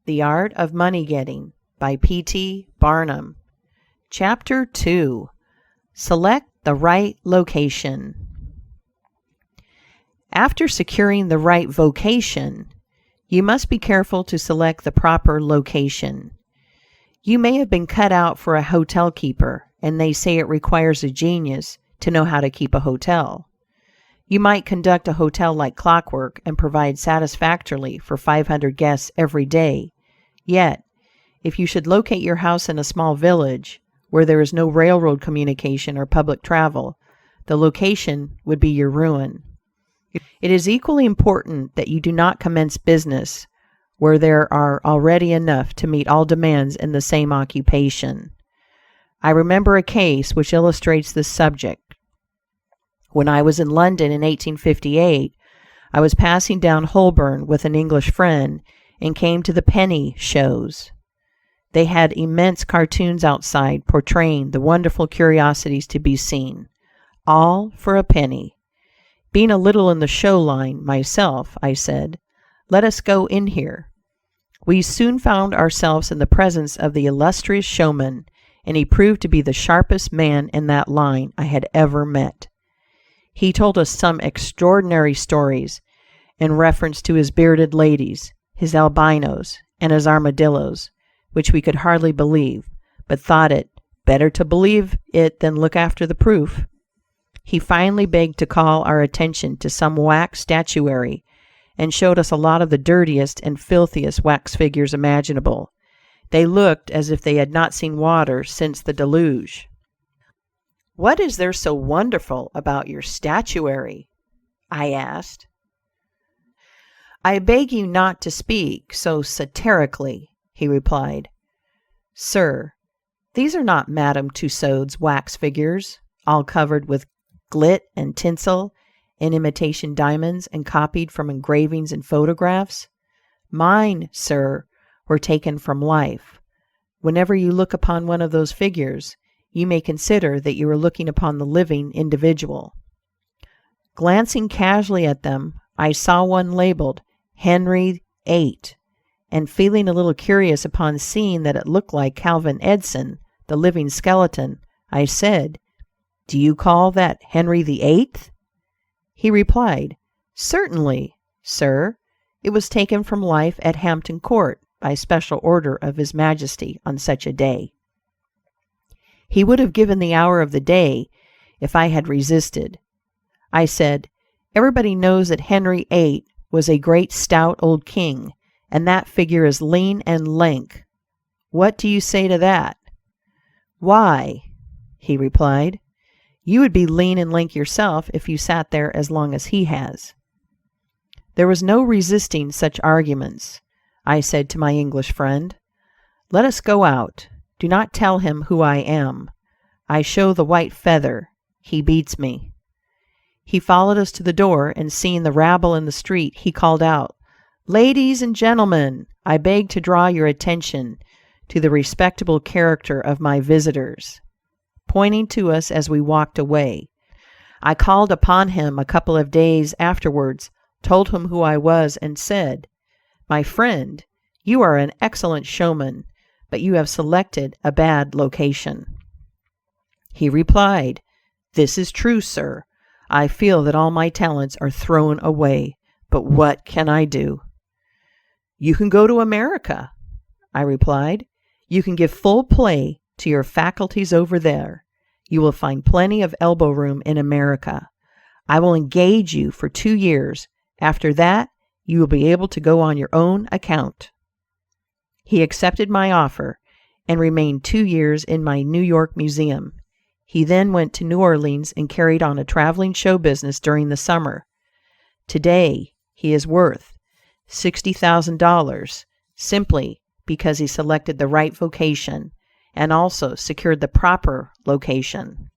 The Art of Money Getting by P.T. Barnum. Chapter 2. Select the Right Location. After securing the right vocation, you must be careful to select the proper location. You may have been cut out for a hotel keeper, and they say it requires a genius to know how to keep a hotel. You might conduct a hotel like clockwork and provide satisfactorily for 500 guests every day. Yet, if you should locate your house in a small village where there is no railroad communication or public travel, the location would be your ruin. It is equally important that you do not commence business where there are already enough to meet all demands in the same occupation. I remember a case which illustrates this subject. When I was in London in 1858, I was passing down Holborn with an English friend and came to the penny shows. They had immense cartoons outside portraying the wonderful curiosities to be seen, all for a penny. Being a little in the show line myself, I said, "Let us go in here." We soon found ourselves in the presence of the illustrious showman, and he proved to be the sharpest man in that line I had ever met. He told us some extraordinary stories in reference to his bearded ladies, his albinos, and his armadillos, which we could hardly believe, but thought it better to believe it than look after the proof. He finally begged to call our attention to some wax statuary, and showed us a lot of the dirtiest and filthiest wax figures imaginable. They looked as if they had not seen water since the deluge. "What is there so wonderful about your statuary?" I asked. "I beg you not to speak so satirically," he replied. "Sir, these are not Madame Tussaud's wax figures, all covered with glit and tinsel and imitation diamonds and copied from engravings and photographs. Mine, sir, were taken from life. Whenever you look upon one of those figures, you may consider that you are looking upon the living individual." Glancing casually at them, I saw one labeled Henry VIII, and feeling a little curious upon seeing that it looked like Calvin Edson, the living skeleton, I said, "Do you call that Henry VIII?" He replied, "Certainly, sir. It was taken from life at Hampton Court by special order of His Majesty on such a day." He would have given the hour of the day if I had resisted. I said, "Everybody knows that Henry VIII was a great stout old king, and that figure is lean and lank. What do you say to that?" "Why," he replied, "you would be lean and lank yourself if you sat there as long as he has." There was no resisting such arguments. I said to my English friend, "Let us go out. Do not tell him who I am. I show the white feather. He beats me." He followed us to the door, and seeing the rabble in the street, he called out, "Ladies and gentlemen, I beg to draw your attention to the respectable character of my visitors," pointing to us as we walked away. I called upon him a couple of days afterwards, told him who I was, and said, "My friend, you are an excellent showman, but you have selected a bad location." He replied, "This is true, sir. I feel that all my talents are thrown away, but what can I do?" "You can go to America," I replied. "You can give full play to your faculties over there. You will find plenty of elbow room in America. I will engage you for 2 years. After that, you will be able to go on your own account." He accepted my offer and remained 2 years in my New York museum. He then went to New Orleans and carried on a traveling show business during the summer. Today, he is worth $60,000 simply because he selected the right vocation and also secured the proper location.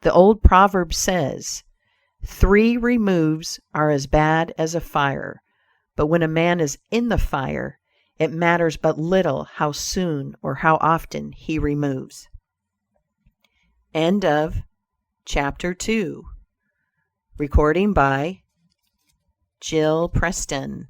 The old proverb says, "3 removes are as bad as a fire, but when a man is in the fire, it matters but little how soon or how often he removes." End of Chapter 2. Recording by Jill Preston.